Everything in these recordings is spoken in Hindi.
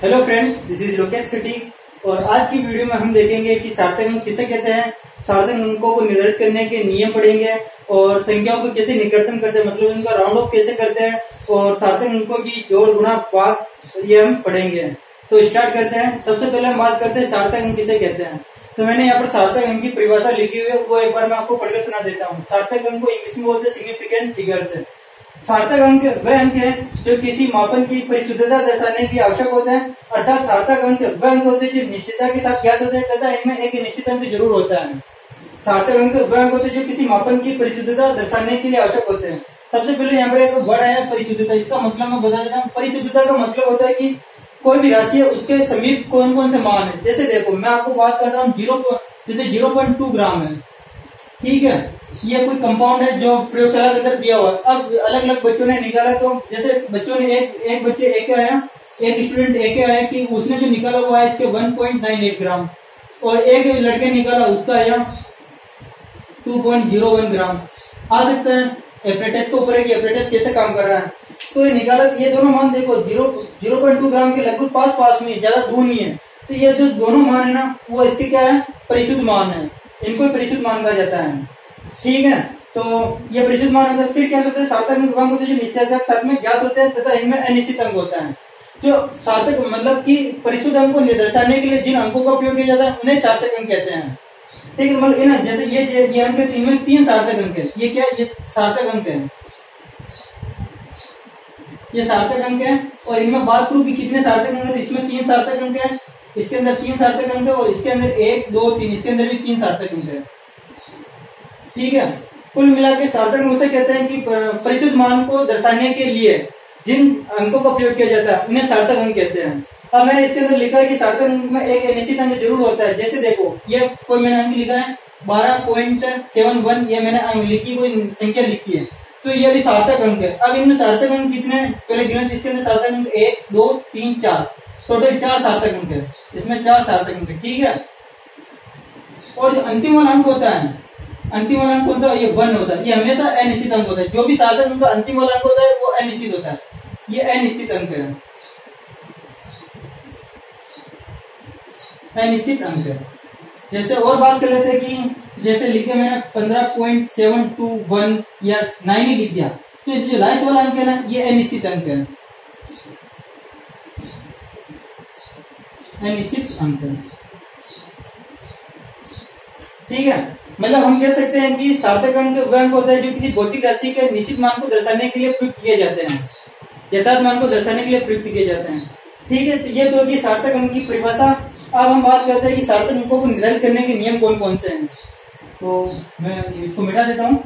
Hello friends, this is Lokesh Khatik और आज की वीडियो में हम देखेंगे कि सार्थक अंक किसे कहते हैं, सार्थक अंकों को निर्धारित करने के नियम पढ़ेंगे और संख्याओं को कैसे निकटतम करते हैं, मतलब इनका राउंड ऑफ कैसे करते हैं और सार्थक अंकों की जोड़ गुणा भाग ये हम पढ़ेंगे। तो स्टार्ट करते हैं। सबसे पहले हम बात करते हैं सार्थक अंक किसे कहते हैं। तो मैंने यहाँ पर सार्थक अंक की परिभाषा लिखी हुई है, वो एक बार मैं आपको पढ़कर सुना देता हूँ। सार्थक अंक को इंग्लिश में बोलते हैं सिग्निफिकेंट फिगर्स। सार्थक अंक वह अंक है जो किसी मापन की परिशुद्धता दर्शाने के लिए आवश्यक होते हैं, अर्थात सार्थक अंक वह अंक होते हैं जो निश्चितता के साथ ज्ञात होते हैं तथा इनमें एक निश्चित अंक जरूर होता है। सार्थक अंक वह अंक होते हैं जो किसी मापन की परिशुद्धता दर्शाने के लिए आवश्यक होते हैं। सबसे पहले यहाँ पर एक वर्ड आया परिशुद्धता। इसका मतलब मैं बता देता हूँ। परिशुद्धता का मतलब होता है कि कोई भी राशि है उसके समीप कौन कौन से मान है। जैसे देखो, मैं आपको बात करता हूँ जैसे 0.2 ग्राम है, ठीक है। ये कोई कंपाउंड है जो प्रयोगशाला के अंदर दिया हुआ है। अब अलग अलग बच्चों ने निकाला, तो जैसे बच्चों ने एक बच्चे एक आया, एक स्टूडेंट एक आया कि उसने जो निकाला हुआ है इसके 1.98 ग्राम, और एक लड़के निकाला उसका आया 2.01 ग्राम। आ सकता है एपरेटस के ऊपर है कि एपरेटस कैसे काम कर रहा है। तो ये निकाला, ये दोनों मान देखो 0.2 ग्राम के लगभग पास में, ज्यादा दूर नहीं है। तो ये जो दोनों मान है ना, वो इसके क्या है, परिशुद्ध मान है। इनको परिशुद्ध मान कहा जाता है, ठीक है। तो ये परिशुद्ध मान होता है। फिर क्या करते हैं, सार्थक अंक होते हैं जो निश्चित के साथ में ज्ञात होते हैं तथा इनमें अनिश्चित अंक होता है। जो सार्थक मतलब कि परिशुद्ध अंक को दर्शाने के लिए जिन अंकों का प्रयोग किया जाता है उन्हें सार्थक अंक कहते हैं, ठीक है। मतलब ना, जैसे ये अंक है, इनमें 3 सार्थक अंक है। ये क्या है, ये सार्थक अंक है, ये सार्थक अंक है। और इनमें बात करूं कि कितने सार्थक अंक है, तो इसमें 3 सार्थक अंक है, इसके अंदर 3 सार्थक अंक है, और इसके अंदर 1, 2, 3, इसके अंदर भी 3 सार्थक अंक है, ठीक है। कुल मिलाकर सार्थक अंक उसे कहते हैं कि परिशुद्ध मान को दर्शाने के लिए जिन अंकों का प्रयोग किया जाता है उन्हें सार्थक अंक कहते हैं। अब मैंने इसके अंदर लिखा है कि सार्थक अंक में एक निश्चित अंक जरूर होता है। जैसे देखो, ये कोई मैंने अंक लिखा है 12.71, ये मैंने अंक लिखी, कोई संख्या लिखी है, तो ये भी सार्थक अंक है। अब इनमें सार्थक अंक कितने पहले गिनती, इसके अंदर सार्थक अंक 1, 2, 3, 4, टोटल 4 सार्थक अंक है। इसमें 4 सार्थक अंक है, ठीक है। और जो अंतिम वाला अंक होता है, अंतिम वाला अंक होता है ये 1 होता है। ये हमेशा अनिश्चित अंक होता है। जो भी सार्थक अंक का अंतिम वाला अंक होता है वो अनिश्चित होता है, ये अनिश्चित अंक है, अनिश्चित अंक है। जैसे और बात कर लेते हैं कि जैसे लिखे मैंने 15.721 या 9 ही लिख दिया, तो जो लास्ट वाला अंक है ना, ये अनिश्चित अंक है, अनिश्चित अंक है, ठीक है। मतलब हम कह सकते हैं कि सार्थक अंक वह अंक होता है जो किसी भौतिक राशि के निश्चित मान को दर्शाने के लिए प्रयुक्त किए जाते हैं, यथार्थ मान को दर्शाने के लिए प्रयुक्त किए जाते हैं, ठीक है। तो ये तो होगी सार्थक अंक की परिभाषा। अब हम बात करते हैं कि सार्थक अंकों को निर्धारित करने के नियम कौन कौन से हैं। तो मैं इसको मिटा देता हूं।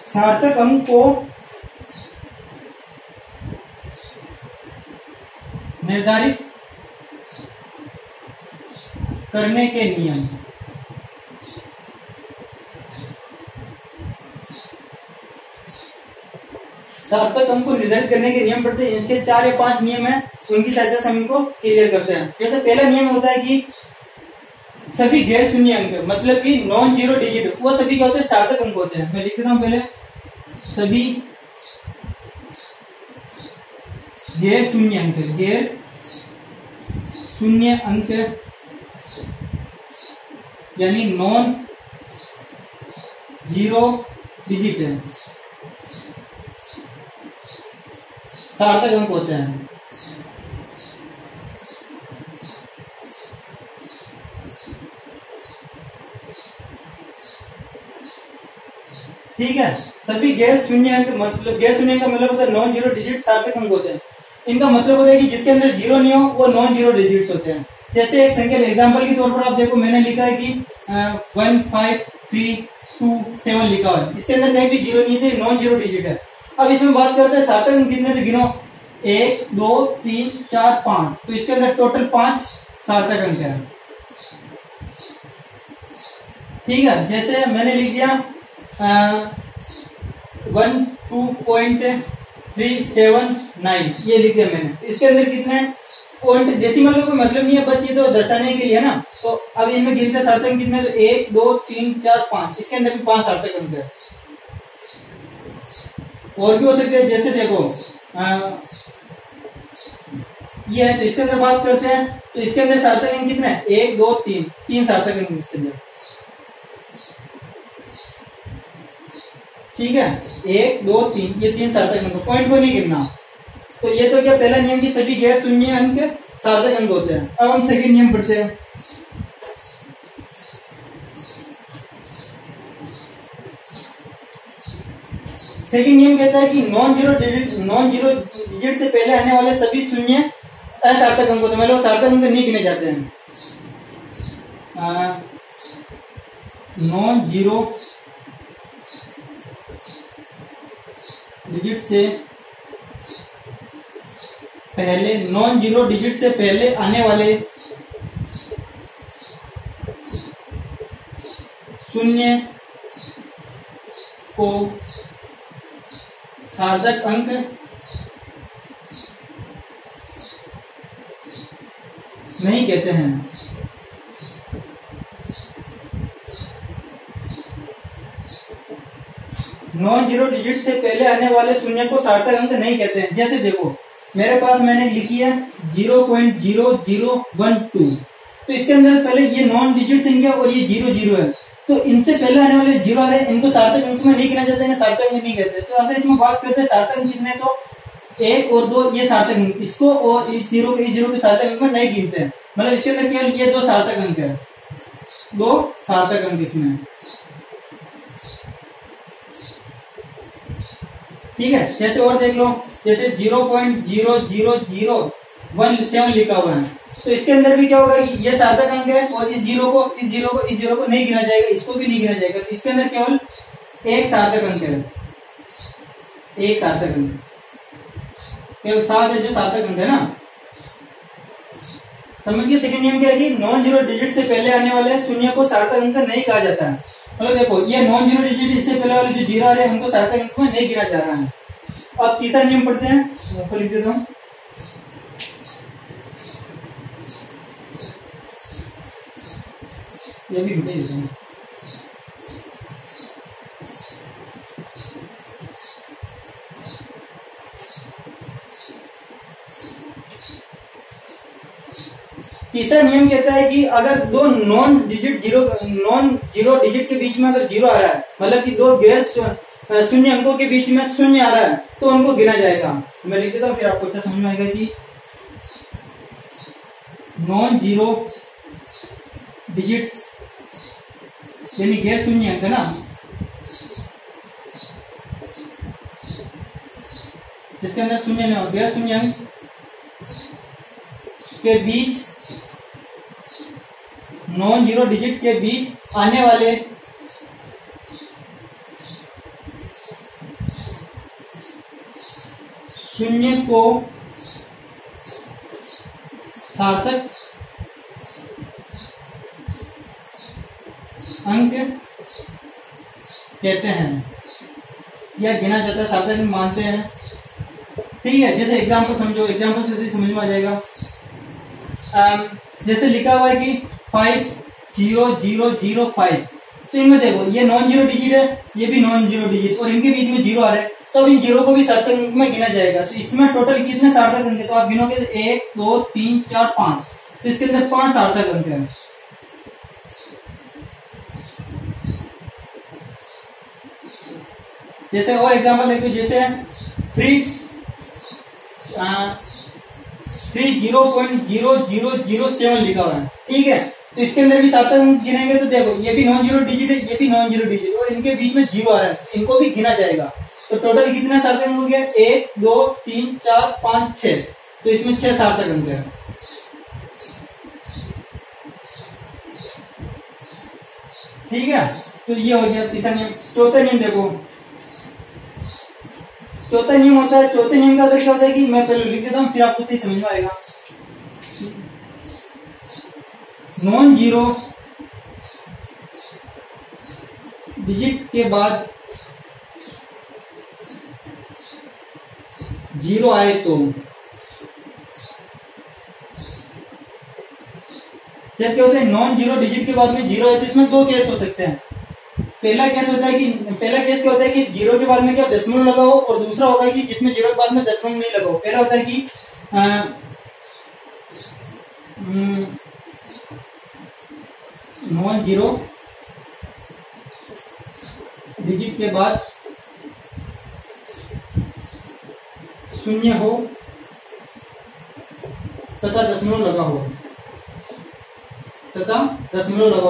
सार्थक अंक को निर्धारित करने के नियम। सार्थक अंक को निर्धारित करने के नियम पढ़ते हैं। इसके 4 या 5 नियम हैं, उनकी सहायता से हम इनको क्लियर करते हैं। जैसे पहला नियम होता है कि सभी गैर शून्य अंक, मतलब कि नॉन जीरो डिजिट, वो सभी क्या होते हैं, सार्थक अंक होते हैं। मैं लिख देता हूं पहले, सभी गैर शून्य अंक, गैर शून्य अंक यानी नॉन जीरो डिजिट है, सार्थक अंक होते हैं। ठीक है, सभी गैर शून्य अंक, मतलब गैर शून्य का मतलब होता है नॉन जीरो डिजिट सार्थक अंक होते हैं। इनका मतलब होता है कि जिसके अंदर जीरो नहीं हो वो नॉन जीरो डिजिट्स होते हैं। जैसे एक संख्या एग्जांपल के तौर पर आप देखो, मैंने लिखा है कि 15327 लिखा है, इसके अंदर कहीं भी जीरो नहीं थे, नॉन जीरो डिजिट है। अब इसमें बात करते हैं सार्थक अंक कितने थे, गिनो 1, 2, 3, 4, 5, तो इसके अंदर टोटल 5 सार्थक अंक है, ठीक है। जैसे मैंने लिख दिया 12.379 ये लिख दिया मैंने। इसके अंदर कितने पॉइंट डेसिमल का कोई मतलब नहीं है, बस ये तो दर्शाने के लिए है ना। तो अब इनमें गिनते सार्थक अंक कितने, तो 1 2 3 4 5, इसके अंदर भी 5 सार्थक अंक है। और भी हो सकते हैं, जैसे देखो ये है, तो इसके अंदर बात करते हैं, तो इसके अंदर सार्थक अंक कितने हैं, 1 2 3, 3 सार्थक अंक इसके अंदर, ठीक है। 1 2 3, ये 3 सार्थक अंक, पॉइंट को नहीं गिनना। तो ये तो क्या पहला नियम की सभी गैर शून्य अंक सार्थक अंक होते हैं। अब हम सेकंड नियम पढ़ते हैं। सेकंड नियम कहता है कि नॉन जीरो डिजिट से पहले आने वाले सभी शून्य असार्थक अंक होते हैं, मतलब सार्थक अंक नहीं गिने जाते हैं। नॉन जीरो डिजिट से पहले, नॉन जीरो डिजिट से पहले आने वाले शून्य को सार्थक अंक नहीं कहते हैं। नॉन जीरो डिजिट से पहले आने वाले शून्य को सार्थक अंक नहीं कहते हैं। जैसे देखो मेरे पास मैंने लिखी है 0.0012, तो इसके अंदर पहले ये नॉन डिजिट संख्या और ये 0 है, तो इनसे पहले आने वाले 0 आ रहे हैं, इनको सार्थक अंक में नहीं गिना जाता है, सार्थक अंक नहीं कहते। तो अगर इसमें बात करते हैं सार्थक अंक कितने, तो 1 और 2 ये सार्थक अंक, इसको और इस 0 के सार्थक अंक में नहीं गिनते हैं, मतलब इसके अंदर केवल ये 2 सार्थक अंक है, 2 सार्थक अंक इसमें, ठीक है। जैसे और देख लो, जैसे 0.00017 लिखा हुआ है, तो इसके अंदर भी क्या होगा कि ये सार्थक अंक है और इस जीरो को नहीं गिना जाएगा, इसको भी नहीं गिना जाएगा, तो इसके अंदर केवल एक सार्थक अंक है, एक सार्थक अंक, केवल 7 है जो सार्थक अंक है ना। समझिए सेकंड नियम क्या है कि नॉन जीरो डिजिट से पहले आने वाले शून्य को सार्थक अंक नहीं कहा जाता है। मतलब देखो ये नॉन जीरो डिजिट इससे पहले वाले जो 0 आ रहे हैं उनको सार्थक अंक में नहीं गिना जा रहा है। अब तीसरा नियम पढ़ते हैं, आपको लिख देता हूं। ये भी मिटा देता हूं। तीसरा नियम कहता है कि अगर दो नॉन जीरो डिजिट के बीच में अगर 0 आ रहा है, मतलब कि दो गैर शून्य अंकों के बीच में 0 आ रहा है, तो उनको गिना जाएगा। मैं लिख देता हूं, फिर आपको अच्छा समझ में आएगा कि नॉन जीरो डिजिट्स यानी गैर शून्य अंक है ना, जिसके अंदर शून्य नहीं हो, गैर शून्य अंक के बीच, नॉन जीरो डिजिट के बीच आने वाले शून्य को सार्थक अंक कहते हैं या गिना जाता है, सार्थक अंक मानते हैं, ठीक है। जैसे एग्जाम्पल समझो, एग्जाम्पल से समझ में आ जाएगा। जैसे लिखा हुआ है कि 50005, तो इनमें देखो ये नॉन जीरो डिजिट है, ये भी नॉन जीरो डिजिट, और इनके बीच में 0 आ रहा है, तो इन 0 को भी सार्थक अंक में गिना जाएगा। तो इसमें टोटल कितने सार्थक अंक है, तो आप गिनोगे 1 2 3 4 5, तो इसके अंदर 5 सार्थक अंक है। जैसे और एग्जांपल देखो, जैसे 30.0007 लिखा हुआ है, ठीक है। तो इसके अंदर भी सार्थक अंक गिनेंगे, तो देखो ये भी नॉन जीरो डिजिट है, ये भी नॉन जीरो डिजिट, और इनके बीच में 0 आ रहा है, इनको भी गिना जाएगा। तो टोटल कितने सार्थक अंक हो गया, 1 2 3 4 5 6, तो इसमें 6 सार्थक अंक है, ठीक है। तो ये हो गया तीसरा नियम। चौथा नियम देखो, चौथा नियम होता है, चौथे नियम का क्या होता है कि मैं पहले लिख देता हूं, फिर आपको सही समझ में आएगा। नॉन जीरो डिजिट के बाद 0 आए तो जब क्या होता है नॉन जीरो डिजिट के बाद में जीरो है तो इसमें दो केस हो सकते हैं। पहला केस क्या होता है कि जीरो के बाद में क्या दशमलव लगा हो, और दूसरा होगा कि जिसमें जीरो के बाद में दशमलव नहीं लगा हो। पहला होता है कि नॉन जीरो डिजिट के बाद शून्य हो तथा दशमलव लगा हो,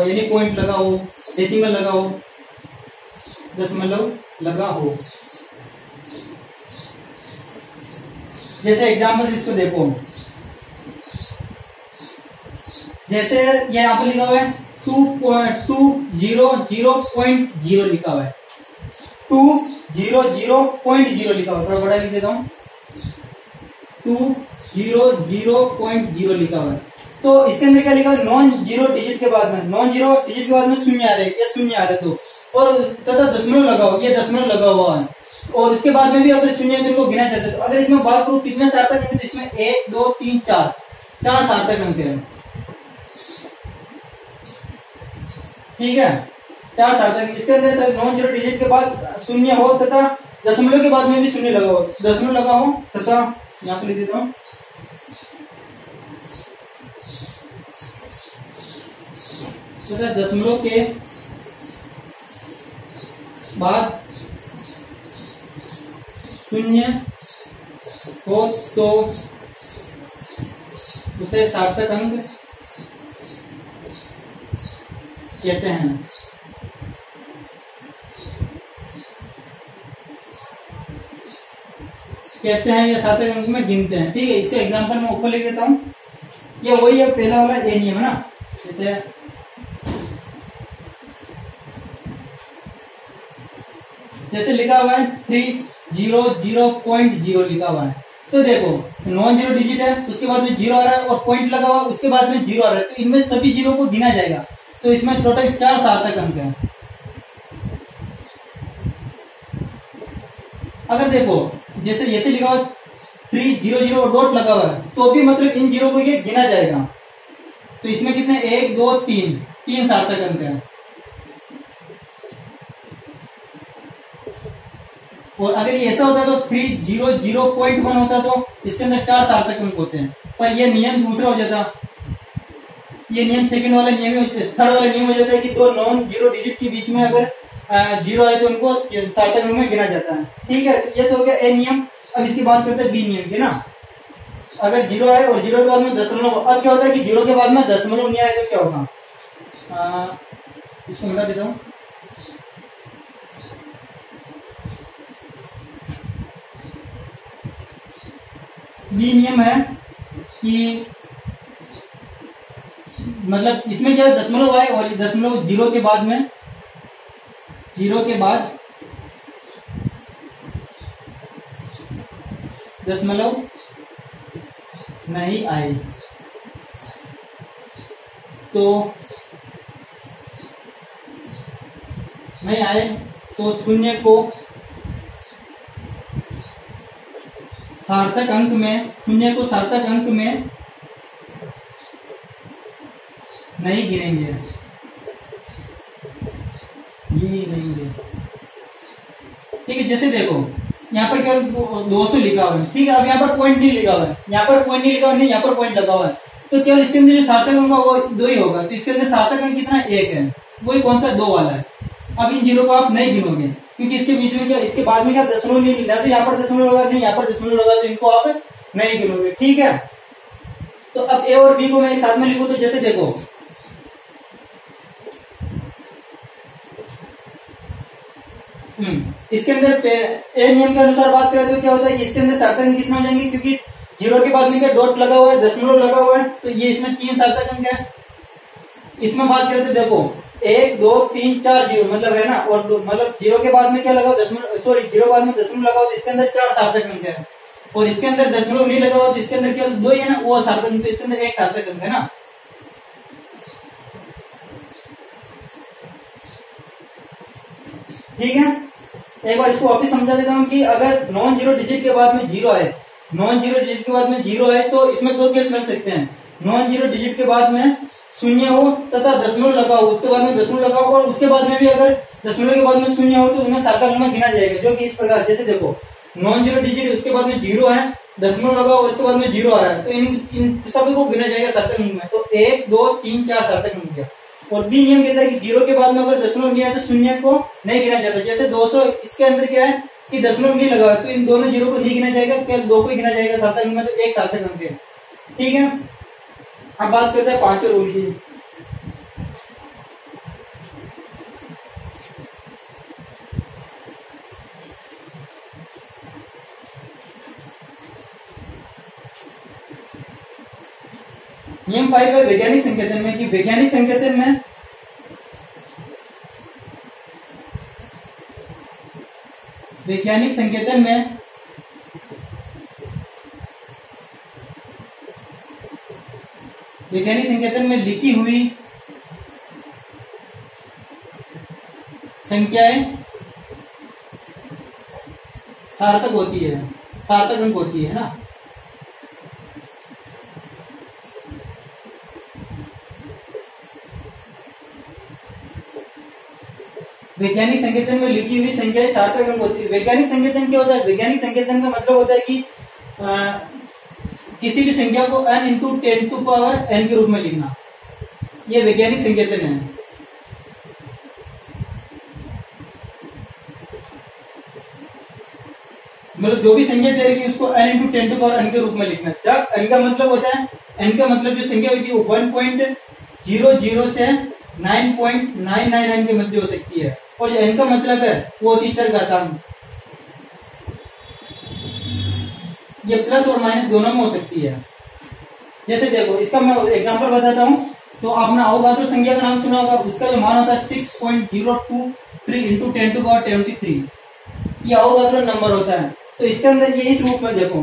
यानी पॉइंट लगा हो, डेसिमल लगा हो, दशमलव लगा हो। जैसे एग्जाम्पल इसको देखो, जैसे ये यहाँ पर लिखा हुआ है 200.0 लिखा हुआ है, 200.0 लिखा हुआ है, थोड़ा बड़ा लिख देता हूं, 200.0 लिखा हुआ है। तो इसके अंदर क्या लिखा हुआ है, नॉन जीरो डिजिट के बाद में शून्य आ रहे हैं, ये शून्य आ रहे तो, और तथा दशमलव लगा हुआ, ये दशमलव लगा हुआ है, और इसके बाद में भी अगर शून्य है तो इनको गिना जाता है। तो अगर इसमें बात करूं कितने सार्थक अंक, तो इसमें 1 2 3 4 सार्थक अंक है, ठीक है, 4 सार्थक। इसके अंदर नॉन जीरो डिजिट के बाद शून्य हो तथा दशमलव के बाद में भी शून्य लगा हो, तथा यहाँ पे लिख देता हूं, तथा दशमलव के बाद शून्य हो तो उसे सार्थक अंक कहते हैं। या सार्थक अंक में गिनते हैं, ठीक है। इसका एग्जांपल मैं ऊपर लिख देता हूं, ये वही है पहला वाला ए नियम है ना, जैसे लिखा हुआ है 300.0 लिखा हुआ है। तो देखो नॉन जीरो डिजिट है, उसके बाद में जीरो आ रहा है और पॉइंट लगा हुआ, उसके बाद में जीरो आ रहा है, तो इनमें सभी जीरो को गिना जाएगा। तो इसमें टोटल 4 सार्थक अंक है। अगर देखो जैसे लिखा हुआ 300 डॉट लगा हुआ है, तो भी मतलब इन जीरो को ये गिना जाएगा। तो इसमें कितने 1 2 3 सार्थक अंक है। और अगर ये ऐसा होता तो 300.1 होता तो इसके अंदर 4 सार्थक अंक होते हैं, पर ये नियम दूसरा हो जाता, ये नियम सेकंड वाला नियम, थर्ड वाला नियम हो जाता है कि दो नॉन जीरो डिजिट के बीच में अगर जीरो आए तो उनको सार्थक अंक में गिना जाता है, ठीक है। ये तो हो गया ए नियम। अब इसकी बात करते हैं बी नियम की ना। अगर जीरो आए और जीरो के बाद में दशमलव, अब क्या होता है कि जीरो के बाद में दशमलव नहीं आए तो क्या होगा, इसको मिटा देता हूं, बी नियम है कि मतलब इसमें क्या दशमलव आए और दशमलव जीरो के बाद दशमलव नहीं आए तो शून्य को सार्थक अंक में नहीं गिनेंगे, ठीक है। जैसे देखो यहाँ पर केवल 200 लिखा हुआ है, ठीक है। अब यहाँ पर पॉइंट नहीं लिखा हुआ है, यहाँ पर पॉइंट लगा हुआ है, तो केवल इसके अंदर जो सार्थक अंक होगा वो 2 ही होगा। तो इसके अंदर सार्थक अंक कितना 1 है, वही कौन सा 2 वाला है। अब इन जीरो को आप नहीं गिनोगे क्योंकि इसके बीच में क्या, इसके बाद में क्या दशमलव नहीं मिला, तो यहाँ पर दशमलव लगा, नहीं यहाँ पर दशमलव लगा, तो इनको आप नहीं गिनोगे, ठीक है। तो अब ए और बी को मैं एक साथ में लिखूं तो जैसे देखो इसके अंदर ए नियम के अनुसार बात करें तो क्या होता है कि इसके अंदर सार्थक अंक कितना हो जाएंगे, क्योंकि जीरो के बाद में क्या डॉट लगा हुआ है, दशमलव लगा हुआ है, तो ये इसमें 3 सार्थक अंक है। इसमें बात करें तो देखो 1 2 3 4 जीरो मतलब है ना, और मतलब जीरो के बाद में क्या लगा, जीरो के बाद में दशमलव लगा हुआ, तो इसके अंदर 4 सार्थक अंक है। और इसके अंदर दशमलव नहीं लगा हुआ तो इसके अंदर क्या 2 ही है ना, वो सार्थक अंक, तो इसके अंदर 1 सार्थक अंक है ना। ठीक है, एक बार इसको वापिस समझा देता हूं कि अगर नॉन जीरो डिजिट के बाद में जीरो है, तो इसमें 2 केस बन सकते हैं। नॉन जीरो डिजिट के बाद में शून्य हो तथा दशमलव लगा हो, उसके बाद में दशमलव लगा हो और उसके बाद में भी अगर दशमलव के बाद में शून्य हो तो उन्हें सार्थक अंक में गिना जाएगा, जो कि इस प्रकार, जैसे देखो नॉन जीरो डिजिट उसके बाद में जीरो है, दशमलव लगा और उसके बाद में जीरो आ रहा है, तो इन सभी को गिना जाएगा सार्थक अंक में। तो 1 2 3 4 सार्थक अंक गया। और बी नियम कहता है कि जीरो के बाद में अगर दशमलव नहीं है तो शून्य को नहीं गिना जाता। जैसे 200 इसके अंदर क्या है कि दशमलव नहीं लगा, तो इन दोनों जीरो को नहीं गिना जाएगा, केवल 2 को ही गिना जाएगा सार्थक अंक में, तो एक सार्थक अंक है। ठीक है, अब बात करते हैं पांचवें रूल की। नियम 5 है वैज्ञानिक संकेतन में, कि वैज्ञानिक संकेतन में लिखी हुई संख्याएं सार्थक होती है, सार्थक अंक होती है ना। वैज्ञानिक संकेतन में लिखी हुई संख्याएं सार्थक अंक होती है। वैज्ञानिक संकेतन क्या होता है? वैज्ञानिक संकेतन का मतलब होता है कि किसी भी संख्या को n into 10 to power n के रूप में लिखना, ये वैज्ञानिक संकेतन है। मतलब जो भी संख्या दे रही उसको n into 10 to power n के रूप में लिखना। जब n का मतलब होता है, n का मतलब जो संख्या होती है वो 1.00 से 9.999 के मध्य हो सकती है, और जो n का मतलब है वो होती है चरघातांक। ये प्लस और माइनस दोनों में हो सकती है। जैसे देखो इसका मैं एग्जांपल बताता हूँ। तो आपने अवोगाद्रो संख्या का नाम सुना होगा, उसका जो मान होता है 6.023 इंटू 10 टू पावर 23, ये अवोगाद्रो नंबर होता है। तो इसके अंदर ये इस रूप में देखो,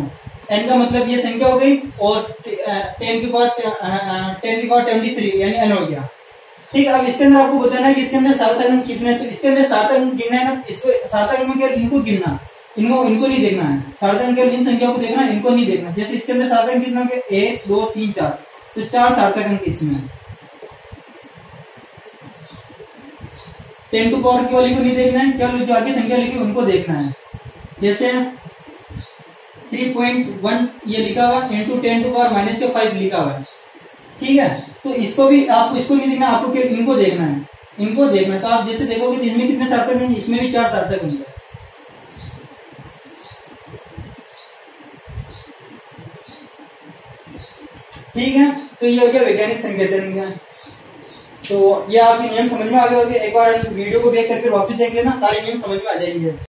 n का मतलब ये संख्या हो गई और 10 की पावर 23 यानी n हो गया। ठीक है, अब इसके अंदर आपको बताना है कि इसके अंदर सार्थक अंक कितने हैं। तो इसके अंदर सार्थक अंक गिनना है ना, इसको सार्थक अंक में केवल इनको गिनना, इनको नहीं देखना है। सार्थक अंक केवल इन संख्या को देखना है, इनको नहीं देखना। जैसे इसके अंदर सार्थक अंक कितना हो गया, 1 2 3 4, तो 4 सार्थक अंक इसमें। 10 टू पावर की वाली को नहीं देखना है, केवल जो आगे संख्या लिखी उनको देखना है। जैसे 3.1 ये लिखा हुआ इंटू 10 टू पावर -5 लिखा हुआ है। ठीक है, तो इसको भी आपको इसको नहीं देखना, आपको केवल इनको देखना है, इनको देखना है। तो आप जैसे देखोगे तो इसमें कितने सार्थक अंक, इसमें भी 4 सार्थक अंक है। ठीक है, तो ये हो गया वैज्ञानिक संकेतन का। तो ये आपके नियम समझ में आ गए होंगे। एक बार वीडियो को देख करके वापस देख लेना, सारे नियम समझ में आ जाएंगे।